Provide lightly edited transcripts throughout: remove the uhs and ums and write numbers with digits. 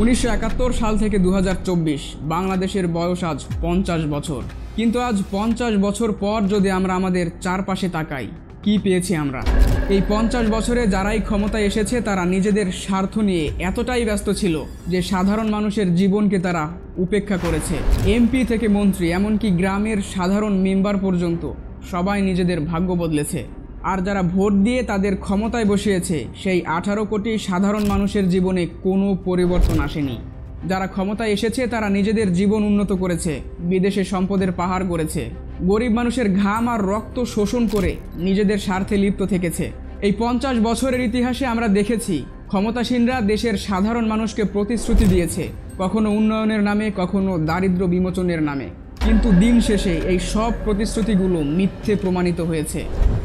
1971 সাল থেকে 2024 বাংলাদেশের বয়স আজ 50 বছর। কিন্তু আজ 50 বছর পর যদি আমরা আমাদের চারপাশে তাকাই, কি পেয়েছি আমরা? এই 50 বছরে যারাই ক্ষমতায় এসেছে তারা নিজেদের স্বার্থ নিয়ে এতটাই ব্যস্ত ছিল যে সাধারণ মানুষের জীবনকে তারা উপেক্ষা করেছে। এমপি থেকে মন্ত্রী, এমনকি গ্রামের সাধারণ মেম্বার পর্যন্ত সবাই নিজেদের ভাগ্য বদলেছে। আর যারা ভোট দিয়ে তাদের ক্ষমতায় বসিয়েছে সেই 18 কোটি সাধারণ মানুষের জীবনে কোনো পরিবর্তন আসেনি। যারা ক্ষমতায় এসেছে তারা নিজেদের জীবন উন্নত করেছে, বিদেশে সম্পদের পাহাড় গড়েছে, গরিব মানুষের ঘাম আর রক্ত শোষণ করে নিজেদের স্বার্থে লিপ্ত থেকেছে। এই 50 বছরের ইতিহাসে আমরা দেখেছি ক্ষমতাসীনরা দেশের সাধারণ মানুষকে প্রতিশ্রুতি দিয়েছে, কখনো উন্নয়নের নামে, কখনো দারিদ্র্য বিমোচনের নামে। কিন্তু দিন শেষে এই সব প্রতিশ্রুতিগুলো মিথ্যে প্রমাণিত হয়েছে।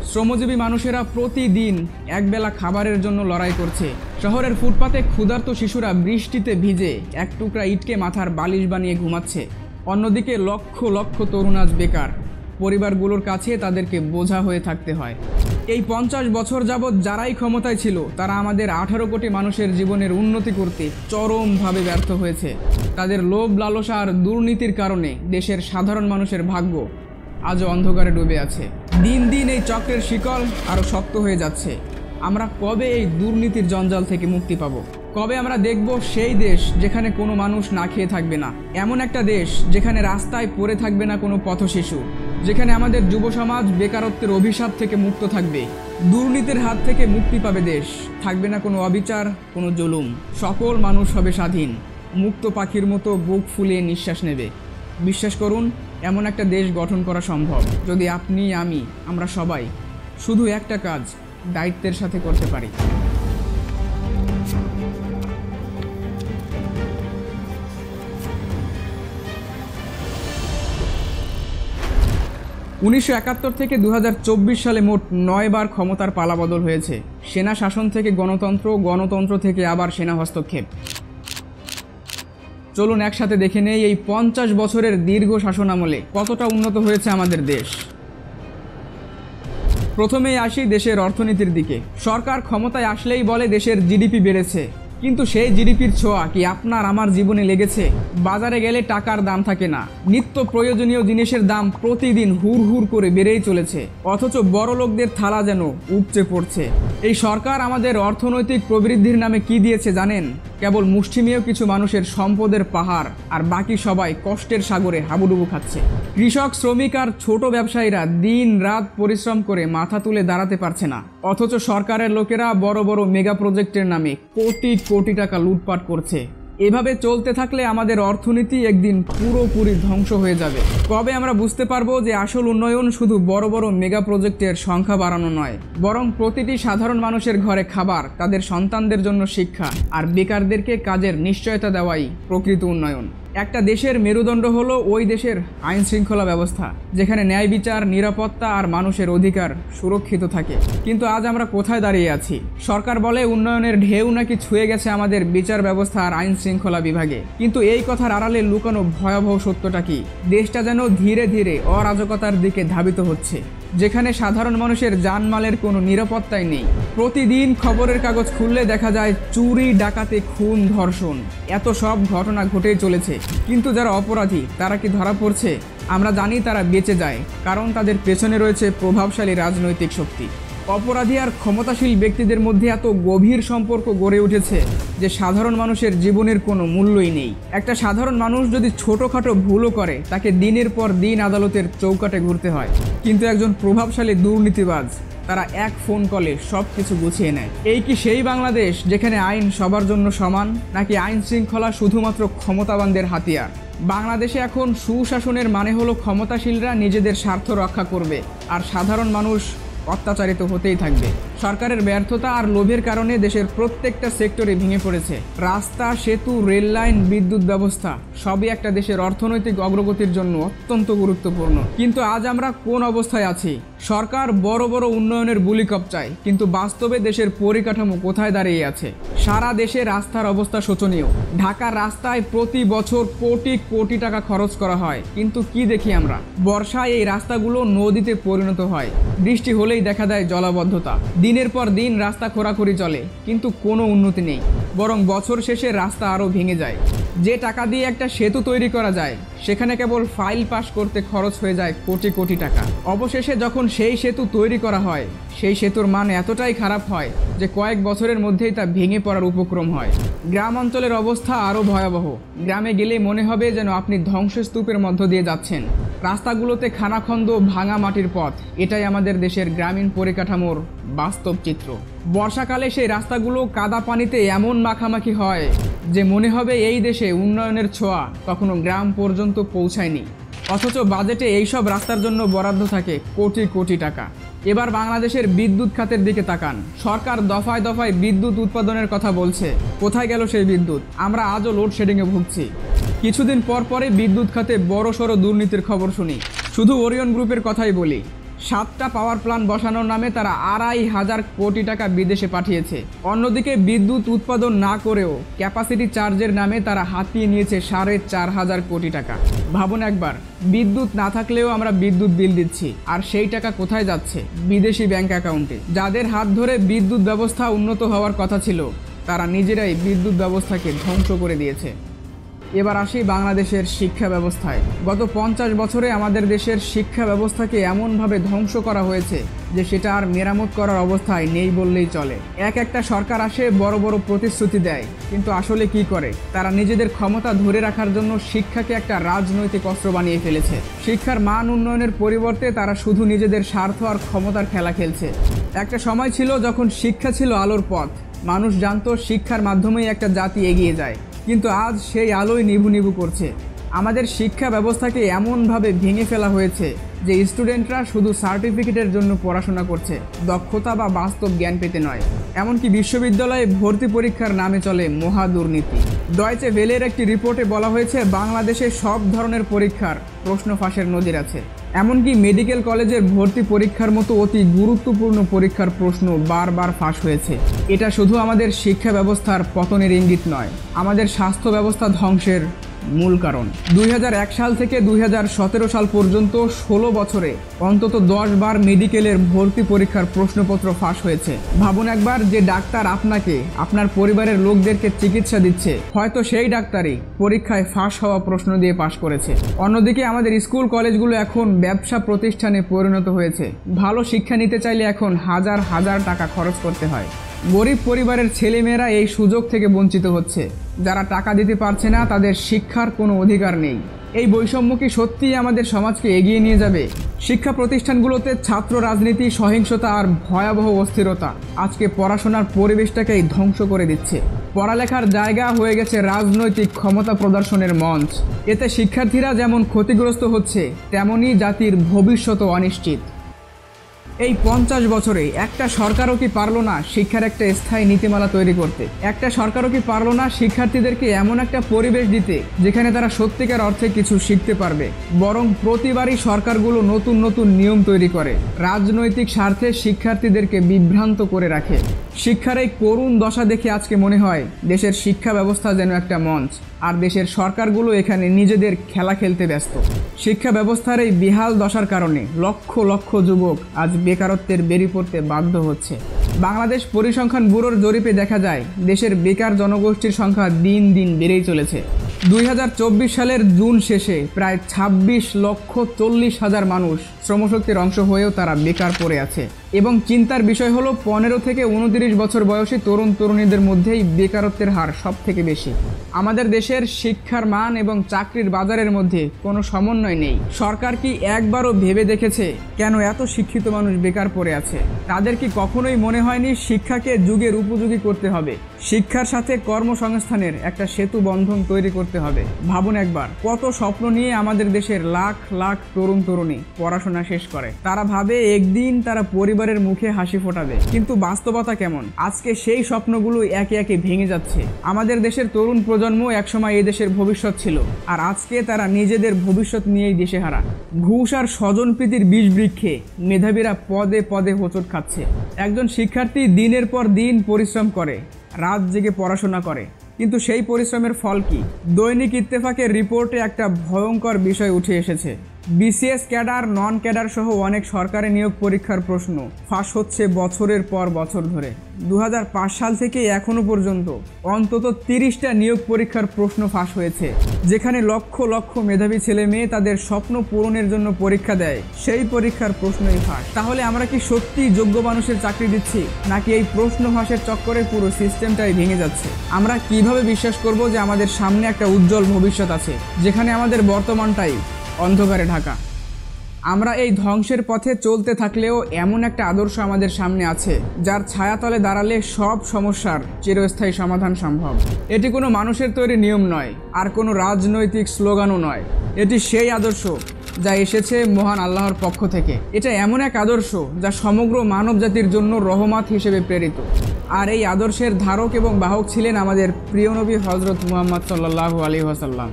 শ্রমজীবী মানুষেরা প্রতিদিন একবেলা খাবারের জন্য লড়াই করছে। শহরের ফুটপাতে ক্ষুধার্ত শিশুরা বৃষ্টিতে ভিজে এক টুকরা ইটকে মাথার বালিশ বানিয়ে ঘুমাচ্ছে। অন্যদিকে লক্ষ লক্ষ তরুণ আজ বেকার, পরিবারগুলোর কাছে তাদেরকে বোঝা হয়ে থাকতে হয়। এই 50 বছর যাবৎ যারাই ক্ষমতায় ছিল তারা আমাদের 18 কোটি মানুষের জীবনের উন্নতি করতে চরমভাবে ব্যর্থ হয়েছে। তাদের লোভ, লালসা আর দুর্নীতির কারণে দেশের সাধারণ মানুষের ভাগ্য আজও অন্ধকারে ডুবে আছে। দিন দিন এই চক্রের শিকল আরও শক্ত হয়ে যাচ্ছে। আমরা কবে এই দুর্নীতির জঞ্জাল থেকে মুক্তি পাব? কবে আমরা দেখব সেই দেশ যেখানে কোনো মানুষ না খেয়ে থাকবে না? এমন একটা দেশ যেখানে রাস্তায় পড়ে থাকবে না কোনো পথশিশু, যেখানে আমাদের যুব সমাজ বেকারত্বের অভিশাপ থেকে মুক্ত থাকবে, দুর্নীতির হাত থেকে মুক্তি পাবে দেশ, থাকবে না কোনো অবিচার, কোনো জুলুম। সকল মানুষ হবে স্বাধীন, মুক্ত পাখির মতো বুক ফুলিয়ে নিঃশ্বাস নেবে। বিশ্বাস করুন, এমন একটা দেশ গঠন করা সম্ভব যদি আপনি, আমরা সবাই শুধু একটা কাজ দায়িত্বের সাথে করতে পারি। 1971 থেকে 2024 সালে মোট 9 বার ক্ষমতার পালাবদল হয়েছে। সেনা শাসন থেকে গণতন্ত্র, গণতন্ত্র থেকে আবার সেনা হস্তক্ষেপ। চলুন একসাথে দেখে নেই এই 50 বছরের দীর্ঘ শাসন আমলে কতটা উন্নত হয়েছে আমাদের দেশ। প্রথমেই আসি দেশের অর্থনীতির দিকে। সরকার ক্ষমতায় আসলেই বলে দেশের জিডিপি বেড়েছে, কিন্তু সেই জিডিপির ছোঁয়া কি আপনার আমার জীবনে লেগেছে? বাজারে গেলে টাকার দাম থাকে না, নিত্য প্রয়োজনীয় জিনিসের দাম প্রতিদিন হুড় হুড় করে বেড়েই চলেছে, অথচ বড় লোকদের থালা যেন উপচে পড়ছে। এই সরকার আমাদের অর্থনৈতিক প্রবৃদ্ধির নামে কি দিয়েছে জানেন? কেবল মুষ্টিমেয় কিছু মানুষের সম্পদের পাহাড়, আর বাকি সবাই কষ্টের সাগরে হাবুডুবু খাচ্ছে। কৃষক, শ্রমিক আর ছোট ব্যবসায়ীরা দিন রাত পরিশ্রম করে মাথা তুলে দাঁড়াতে পারছে না, অথচ সরকারের লোকেরা বড় বড় মেগা প্রজেক্টের নামে কোটি কোটি টাকা লুটপাট করছে। এভাবে চলতে থাকলে আমাদের অর্থনীতি একদিন পুরোপুরি ধ্বংস হয়ে যাবে। কবে আমরা বুঝতে পারবো যে আসল উন্নয়ন শুধু বড় বড় মেগা প্রজেক্টের সংখ্যা বাড়ানো নয়, বরং প্রতিটি সাধারণ মানুষের ঘরে খাবার, তাদের সন্তানদের জন্য শিক্ষা আর বেকারদেরকে কাজের নিশ্চয়তা দেওয়াই প্রকৃত উন্নয়ন। একটা দেশের মেরুদণ্ড হলো ওই দেশের আইন শৃঙ্খলা ব্যবস্থা, যেখানে ন্যায় বিচার, নিরাপত্তা আর মানুষের অধিকার সুরক্ষিত থাকে। কিন্তু আজ আমরা কোথায় দাঁড়িয়ে আছি? সরকার বলে উন্নয়নের ঢেউ নাকি ছুঁয়ে গেছে আমাদের বিচার ব্যবস্থা আর আইন শৃঙ্খলা বিভাগে, কিন্তু এই কথার আড়ালে লুকানো ভয়াবহ সত্যটা কি? দেশটা যেন ধীরে ধীরে অরাজকতার দিকে ধাবিত হচ্ছে, যেখানে সাধারণ মানুষের জানমালের কোনো নিরাপত্তাই নেই। প্রতিদিন খবরের কাগজ খুললে দেখা যায় চুরি, ডাকাতি, খুন, ধর্ষণ, এত সব ঘটনা ঘটেই চলেছে। কিন্তু যারা অপরাধী তারা কি ধরা পড়ছে? আমরা জানি তারা বেঁচে যায়, কারণ তাদের পেছনে রয়েছে প্রভাবশালী রাজনৈতিক শক্তি। অপরাধী আর ক্ষমতাশীল ব্যক্তিদের মধ্যে এত গভীর সম্পর্ক গড়ে উঠেছে যে সাধারণ মানুষের জীবনের কোনো মূল্যই নেই। একটা সাধারণ মানুষ যদি ছোটোখাটো ভুলও করে তাকে দিনের পর দিন আদালতের চৌকাঠে ঘুরতে হয়, কিন্তু একজন প্রভাবশালী দুর্নীতিবাজ তারা এক ফোন কলে সব কিছু গুছিয়ে নেয়। এই কি সেই বাংলাদেশ যেখানে আইন সবার জন্য সমান, নাকি আইন শৃঙ্খলা শুধুমাত্র ক্ষমতাবানদের হাতিয়ার? বাংলাদেশে এখন সুশাসনের মানে হলো ক্ষমতাশীলরা নিজেদের স্বার্থ রক্ষা করবে আর সাধারণ মানুষ অত্যাচারিত হতেই থাকবে। সরকারের ব্যর্থতা আর লোভের কারণে দেশের প্রত্যেকটা সেক্টরে ভেঙে পড়েছে। রাস্তা, সেতু, রেল লাইন, বিদ্যুৎ ব্যবস্থা সবই একটা দেশের অর্থনৈতিক অগ্রগতির জন্য অত্যন্ত গুরুত্বপূর্ণ। কিন্তু আজ আমরা কোন অবস্থায় আছি? সরকার বড় বড় উন্নয়নের বুলি কপচায়, কিন্তু বাস্তবে দেশের পরিকাঠামো কোথায় দাঁড়িয়ে আছে? সারা দেশে রাস্তার অবস্থা শোচনীয়। ঢাকার রাস্তায় প্রতি বছর কোটি কোটি টাকা খরচ করা হয়, কিন্তু কি দেখি আমরা? বর্ষায় এই রাস্তাগুলো নদীতে পরিণত হয়, বৃষ্টি হলেই দেখা দেয় জলাবদ্ধতা। দিনের পর দিন রাস্তা খোঁড়াখুঁড়ি চলে, কিন্তু কোনো উন্নতি নেই। বরং বছর শেষে রাস্তা আরও ভেঙে যায়। যে টাকা দিয়ে একটা সেতু তৈরি করা যায় সেখানে কেবল ফাইল পাস করতে খরচ হয়ে যায় কোটি কোটি টাকা। অবশেষে যখন সেই সেতু তৈরি করা হয় সেই সেতুর মান এতটাই খারাপ হয় যে কয়েক বছরের মধ্যেই তা ভেঙে পড়ার উপক্রম হয়। গ্রাম অঞ্চলের অবস্থা আরও ভয়াবহ। গ্রামে গেলে মনে হবে যেন আপনি ধ্বংসস্তূপের মধ্য দিয়ে যাচ্ছেন। রাস্তাগুলোতে খানাখন্দ, ভাঙা মাটির পথ, এটাই আমাদের দেশের গ্রামীণ পরিকাঠামোর বাস্তব চিত্র। বর্ষাকালে সেই রাস্তাগুলো কাদা পানিতে এমন মাখামাখি হয় যে মনে হবে এই দেশে উন্নয়নের ছোঁয়া কখনো গ্রাম পর্যন্ত পৌঁছায়নি। অথচ বাজেটে এইসব রাস্তার জন্য বরাদ্দ থাকে কোটি কোটি টাকা। এবার বাংলাদেশের বিদ্যুৎ খাতের দিকে তাকান। সরকার দফায় দফায় বিদ্যুৎ উৎপাদনের কথা বলছে, কোথায় গেল সেই বিদ্যুৎ? আমরা আজও লোডশেডিংয়ে ভুগছি। কিছুদিন পর পরে বিদ্যুৎ খাতে বড়সড় দুর্নীতির খবর শুনি। শুধু ওরিয়ন গ্রুপের কথাই বলি, 7টা পাওয়ার প্ল্যান্ট বসানোর নামে তারা 2,500 কোটি টাকা বিদেশে পাঠিয়েছে। অন্যদিকে বিদ্যুৎ উৎপাদন না করেও ক্যাপাসিটি চার্জের নামে তারা হাতিয়ে নিয়েছে 4,500 কোটি টাকা। ভাবুন একবার, বিদ্যুৎ না থাকলেও আমরা বিদ্যুৎ বিল দিচ্ছি, আর সেই টাকা কোথায় যাচ্ছে? বিদেশি ব্যাংক অ্যাকাউন্টে। যাদের হাত ধরে বিদ্যুৎ ব্যবস্থা উন্নত হওয়ার কথা ছিল তারা নিজেরাই বিদ্যুৎ ব্যবস্থাকে ধ্বংস করে দিয়েছে। এবার আসি বাংলাদেশের শিক্ষা ব্যবস্থায়। গত 50 বছরে আমাদের দেশের শিক্ষা ব্যবস্থাকে এমনভাবে ধ্বংস করা হয়েছে যে সেটা আর মেরামত করার অবস্থায় নেই বললেই চলে। একটা সরকার আসে, বড় বড় প্রতিশ্রুতি দেয়, কিন্তু আসলে কি করে? তারা নিজেদের ক্ষমতা ধরে রাখার জন্য শিক্ষাকে একটা রাজনৈতিক অস্ত্র বানিয়ে ফেলেছে। শিক্ষার মান উন্নয়নের পরিবর্তে তারা শুধু নিজেদের স্বার্থ আর ক্ষমতার খেলা খেলছে। একটা সময় ছিল যখন শিক্ষা ছিল আলোর পথ, মানুষ জানতো শিক্ষার মাধ্যমেই একটা জাতি এগিয়ে যায়। কিন্তু আজ সেই আলোই নিভু নিভু করছে। আমাদের শিক্ষা ব্যবস্থাকে এমনভাবে ভেঙে ফেলা হয়েছে যে স্টুডেন্টরা শুধু সার্টিফিকেটের জন্য পড়াশোনা করছে, দক্ষতা বা বাস্তব জ্ঞান পেতে নয়। এমনকি বিশ্ববিদ্যালয়ে ভর্তি পরীক্ষার নামে চলে মহা দুর্নীতি। ডয়েচে ভেলের একটি রিপোর্টে বলা হয়েছে বাংলাদেশে সব ধরনের পরীক্ষার প্রশ্ন ফাঁসের নজির আছে। এমনকি মেডিকেল কলেজের ভর্তি পরীক্ষার মতো অতি গুরুত্বপূর্ণ পরীক্ষার প্রশ্ন বারবার ফাঁস হয়েছে। এটা শুধু আমাদের শিক্ষা ব্যবস্থার পতনের ইঙ্গিত নয়, আমাদের স্বাস্থ্য ব্যবস্থা ধ্বংসের মূল কারণ। 2001 সাল থেকে 2017 সাল পর্যন্ত 16 বছরে অন্তত 10 বার মেডিকেলের ভর্তি পরীক্ষার প্রশ্নপত্র ফাঁস হয়েছে। ভাবুন একবার, যে ডাক্তার আপনাকে, আপনার পরিবারের লোকদেরকে চিকিৎসা দিচ্ছে, হয়তো সেই ডাক্তারই পরীক্ষায় ফাঁস হওয়া প্রশ্ন দিয়ে পাশ করেছে। অন্যদিকে আমাদের স্কুল কলেজগুলো এখন ব্যবসা প্রতিষ্ঠানে পরিণত হয়েছে। ভালো শিক্ষা নিতে চাইলে এখন হাজার হাজার টাকা খরচ করতে হয়। গরিব পরিবারের ছেলেমেয়েরা এই সুযোগ থেকে বঞ্চিত হচ্ছে। যারা টাকা দিতে পারছে না তাদের শিক্ষার কোনো অধিকার নেই। এই বৈষম্য কি সত্যিই আমাদের সমাজকে এগিয়ে নিয়ে যাবে? শিক্ষা প্রতিষ্ঠানগুলোতে ছাত্র রাজনীতি, সহিংসতা আর ভয়াবহ অস্থিরতা আজকে পড়াশোনার পরিবেশটাকেই ধ্বংস করে দিচ্ছে। পড়ালেখার জায়গা হয়ে গেছে রাজনৈতিক ক্ষমতা প্রদর্শনের মঞ্চ। এতে শিক্ষার্থীরা যেমন ক্ষতিগ্রস্ত হচ্ছে, তেমনি জাতির ভবিষ্যৎও অনিশ্চিত। এই 50 বছরে একটা সরকারও কি পারলো না শিক্ষার একটা স্থায়ী নীতিমালা তৈরি করতে? একটা সরকারও কি পারলো না শিক্ষার্থীদেরকে এমন একটা পরিবেশ দিতে যেখানে তারা সত্যিকার অর্থে কিছু শিখতে পারবে? বরং প্রতিবারই সরকারগুলো নতুন নতুন নিয়ম তৈরি করে, রাজনৈতিক স্বার্থে শিক্ষার্থীদেরকে বিভ্রান্ত করে রাখে। শিক্ষার এই করুণ দশা দেখে আজকে মনে হয় দেশের শিক্ষা ব্যবস্থা যেন একটা মঞ্চ, আর দেশের সরকারগুলো এখানে নিজেদের খেলা খেলতে ব্যস্ত। শিক্ষা ব্যবস্থার এই বিহাল দশার কারণে লক্ষ লক্ষ যুবক আজ বেকারত্বের বেরি পড়তে বাধ্য হচ্ছে। বাংলাদেশ পরিসংখ্যান ব্যুরোর জরিপে দেখা যায় দেশের বেকার জনগোষ্ঠীর সংখ্যা দিন দিন বেড়েই চলেছে। 2024 সালের জুন শেষে প্রায় 26,40,000 মানুষ শ্রমশক্তির অংশ হয়েও তারা বেকার পড়ে আছে। এবং চিন্তার বিষয় হলো 15 থেকে 29 বছর বয়সী তরুণ তরুণীদের মধ্যেই বেকারত্বের হার সব থেকে বেশি। আমাদের দেশের শিক্ষার মান এবং চাকরির বাজারের মধ্যে কোনো সমন্বয় নেই। সরকার কি একবারও ভেবে দেখেছে কেন এত শিক্ষিত মানুষ বেকার পড়ে আছে? তাদের কি কখনোই মনে হয়নি শিক্ষাকে যুগের উপযোগী করতে হবে? শিক্ষার সাথে কর্মসংস্থানের একটা সেতু বন্ধন তৈরি করতে হবে। ভাবুন একবার, কত স্বপ্ন নিয়ে আমাদের দেশের লাখ লাখ তরুণ তরুণী পড়াশোনা শেষ করে। তারা ভাবে একদিন তারা পরিবারের মুখে হাসি ফোটাবে, কিন্তু বাস্তবতা কেমন? আজকে সেই স্বপ্নগুলো একে একে ভেঙে যাচ্ছে। আমাদের দেশের তরুণ প্রজন্ম একসময় এই দেশের ভবিষ্যৎ ছিল, আর আজকে তারা নিজেদের ভবিষ্যৎ নিয়েই দিশেহারা। ঘুষ আর স্বজনপ্রীতির বিষ বৃক্ষে মেধাবীরা পদে পদে হোঁচট খাচ্ছে। একজন শিক্ষার্থী দিনের পর দিন পরিশ্রম করে, রাত জেগে পড়াশোনা করে, কিন্তু সেই পরিশ্রমের ফল কি? দৈনিক ইত্তেফাকের রিপোর্টে একটা ভয়ঙ্কর বিষয় উঠে এসেছে। বিসিএস ক্যাডার, নন ক্যাডার সহ অনেক সরকারি নিয়োগ পরীক্ষার প্রশ্ন ফাঁস হচ্ছে বছরের পর বছর ধরে। 2005 সাল থেকে এখনো পর্যন্ত অন্তত 30টা নিয়োগ পরীক্ষার প্রশ্ন ফাঁস হয়েছে, যেখানে লক্ষ লক্ষ মেধাবী ছেলে মেয়ে তাদের স্বপ্ন পূরণের জন্য পরীক্ষা দেয়, সেই পরীক্ষার প্রশ্নই ফাঁস। তাহলে আমরা কি সত্যি যোগ্য মানুষের চাকরি দিচ্ছি, নাকি এই প্রশ্ন ফাঁসের চক্করে পুরো সিস্টেমটাই ভেঙে যাচ্ছে? আমরা কিভাবে বিশ্বাস করব যে আমাদের সামনে একটা উজ্জ্বল ভবিষ্যৎ আছে, যেখানে আমাদের বর্তমানটাই অন্ধকারে ঢাকা? আমরা এই ধ্বংসের পথে চলতে থাকলেও এমন একটা আদর্শ আমাদের সামনে আছে, যার ছায়াতলে দাঁড়ালে সব সমস্যার চিরস্থায়ী সমাধান সম্ভব। এটি কোনো মানুষের তৈরি নিয়ম নয়, আর কোনো রাজনৈতিক স্লোগানও নয়। এটি সেই আদর্শ যা এসেছে মহান আল্লাহর পক্ষ থেকে। এটা এমন এক আদর্শ যা সমগ্র মানব জাতির জন্য রহমত হিসেবে প্রেরিত। আর এই আদর্শের ধারক এবং বাহক ছিলেন আমাদের প্রিয় নবী হযরত মুহাম্মদ সাল্লাল্লাহু আলাইহি ওয়াসাল্লাম।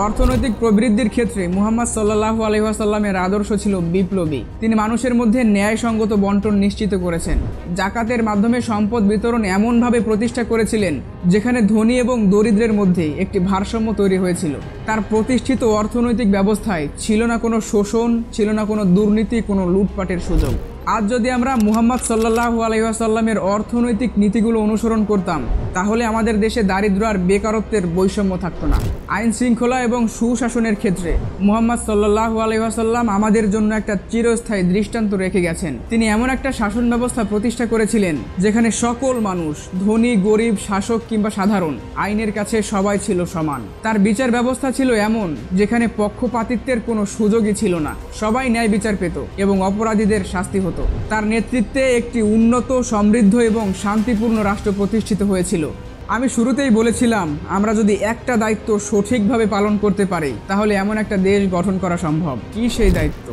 অর্থনৈতিক প্রবৃদ্ধির ক্ষেত্রে মুহাম্মদ সাল্লাল্লাহু আলাইহি ওয়াসাল্লামের আদর্শ ছিল বিপ্লবী। তিনি মানুষের মধ্যে ন্যায়সঙ্গত বন্টন নিশ্চিত করেছেন। জাকাতের মাধ্যমে সম্পদ বিতরণ এমনভাবে প্রতিষ্ঠা করেছিলেন যেখানে ধনী এবং দরিদ্রের মধ্যে একটি ভারসাম্য তৈরি হয়েছিল। তার প্রতিষ্ঠিত অর্থনৈতিক ব্যবস্থায় ছিল না কোনো শোষণ, ছিল না কোনো দুর্নীতি, কোনো লুটপাটের সুযোগ। আজ যদি আমরা মুহাম্মদ সাল্লাল্লাহু আলাইহি ওয়াসাল্লামের অর্থনৈতিক নীতিগুলো অনুসরণ করতাম, তাহলে আমাদের দেশে দারিদ্র্য আর বেকারত্বের বৈষম্য থাকতো না। আইন শৃঙ্খলা এবং সুশাসনের ক্ষেত্রে মুহাম্মদ সাল্লাল্লাহু আলাইহি ওয়াসাল্লাম আমাদের জন্য একটা চিরস্থায়ী দৃষ্টান্ত রেখে গেছেন। তিনি এমন একটা শাসন ব্যবস্থা প্রতিষ্ঠা করেছিলেন যেখানে সকল মানুষ, ধনী গরিব, শাসক কিংবা সাধারণ, আইনের কাছে সবাই ছিল সমান। তার বিচার ব্যবস্থা ছিল এমন যেখানে পক্ষপাতিত্বের কোনো সুযোগই ছিল না। সবাই ন্যায় বিচার পেত এবং অপরাধীদের শাস্তি হতো। তার নেতৃত্বে একটি উন্নত, সমৃদ্ধ এবং শান্তিপূর্ণ রাষ্ট্র প্রতিষ্ঠিত হয়েছিল। আমি শুরুতেই বলেছিলাম, আমরা যদি একটা দায়িত্ব সঠিকভাবে পালন করতে পারি, তাহলে এমন একটা দেশ গঠন করা সম্ভব। কি সেই দায়িত্ব?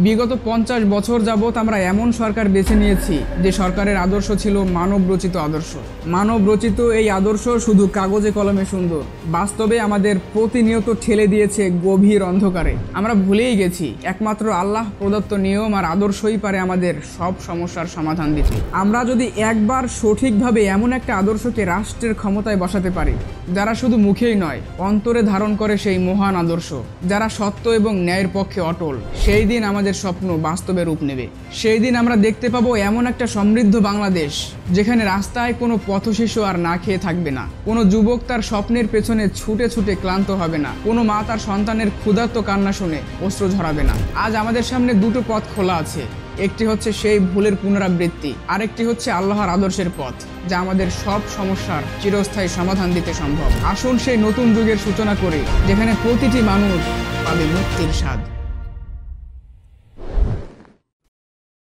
বিগত 50 বছর যাবৎ আমরা এমন সরকার বেছে নিয়েছি যে সরকারের আদর্শ ছিল মানব রচিত আদর্শ। মানব রচিত এই আদর্শ শুধু কাগজে কলমে সুন্দর, বাস্তবে আমাদের প্রতিনিয়ত ঠেলে দিয়েছে গভীর অন্ধকারে। আমরা ভুলেই গেছি একমাত্র আল্লাহ প্রদত্ত নিয়ম আর আদর্শই পারে আমাদের সব সমস্যার সমাধান দিতে। আমরা যদি একবার সঠিকভাবে এমন একটা আদর্শকে রাষ্ট্রের ক্ষমতায় বসাতে পারি, যারা শুধু মুখেই নয়, অন্তরে ধারণ করে সেই মহান আদর্শ, যারা সত্য এবং ন্যায়ের পক্ষে অটল, সেই দিন আমাদের স্বপ্ন বাস্তবে রূপ নেবে। সেই দিন আমরা দেখতে পাবো এমন একটা সমৃদ্ধ বাংলাদেশ, যেখানে রাস্তায় কোনো পথশিশু আর না খেয়ে থাকবে না, কোনো যুবক তার স্বপ্নের পেছনে ছুটে ছুটে ক্লান্ত হবে না, কোনো মা তার সন্তানের ক্ষুধার্ত কান্না শুনে অশ্রু ঝরাবে না। আজ আমাদের সামনে দুটো পথ খোলা আছে। একটি হচ্ছে সেই ভুলের পুনরাবৃত্তি, আরেকটি হচ্ছে আল্লাহর আদর্শের পথ, যা আমাদের সব সমস্যার চিরস্থায়ী সমাধান দিতে সম্ভব। আসুন সেই নতুন যুগের সূচনা করি, যেখানে প্রতিটি মানুষ পাবে মুক্তির স্বাদ।